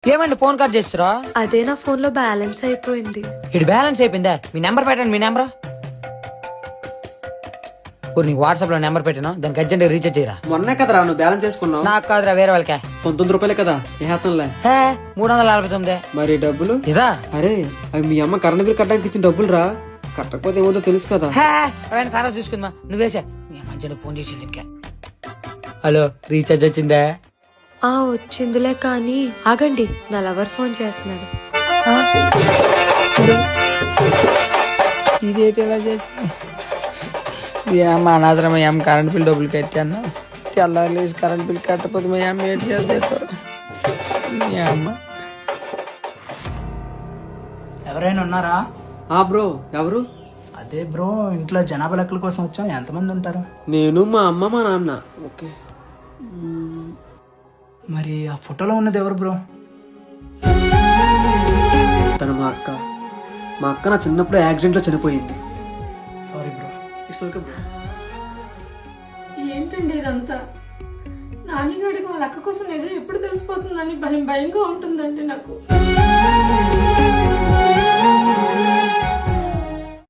ఏమండి phone cut చేస్తారా? అదే నా ఫోన్ లో బ్యాలెన్స్ అయిపోయింది. ఇటు బ్యాలెన్స్ అయిపోయిందా? మీ నెంబర్ పెట్టండి. మీ నెంబర్ నీకు వాట్సాప్ లో నెంబర్ పెట్టాను, దానికి అర్జెంట్ రీఛార్జ్ చేయరా. మొన్నే కదరా నువ్వు బ్యాలెన్స్ చేసుకున్నావు. నాకు కాదురా, వేరే వాళ్ళకే. 19 రూపాయలే కదా, ఏ హాతంలే. 349. మరి డబ్బులు ఇదా? అరే అవి మీ అమ్మ కరెంట్ బిల్ కట్టడానికి ఇచ్చిన డబ్బులు రా. కట్టకపోతే ఏమవుతుందో తెలుసు కదా. అవన్నీ తర్వాత చూసుకుందా. నువ్వేసా అర్జెంట్ ఫోన్ చేసి ఇంకా. హలో, రీఛార్జ్ వచ్చిందా? వచ్చిందిలే, కానీ ఆగండి, నా లవర్ ఫోన్ చేస్తున్నాడు. ఇదేంటి ఇలా చేసి మా అనాథరం మా అమ్మ కరెంట్ బిల్ డబ్బులు కట్టాను. తెల్లారలేసి కరెంట్ బిల్ కట్టకపోతే మా అమ్మ ఏడు చేద్దాం. అమ్మ ఎవరైనా ఉన్నారా? బ్రో ఎవరు? అదే బ్రో, ఇంట్లో జనాభా లెక్కల కోసం వచ్చాం. ఎంతమంది ఉంటారు? నేను, మా అమ్మ, మా నాన్న. ఓకే. మరి ఆ ఫోటోలో ఉన్నది ఎవరు బ్రో? తను మా అక్క. మా అక్క నా చిన్నప్పుడు యాక్సిడెంట్ లో చనిపోయింది. Sorry bro. It's okay bro. ఏంటండి ఇదంతా? నానిగాడికి వాళ్ళ అక్క కోసం నిజం ఎప్పుడు తెలిసిపోతుందని భయంగా ఉంటుందండి నాకు.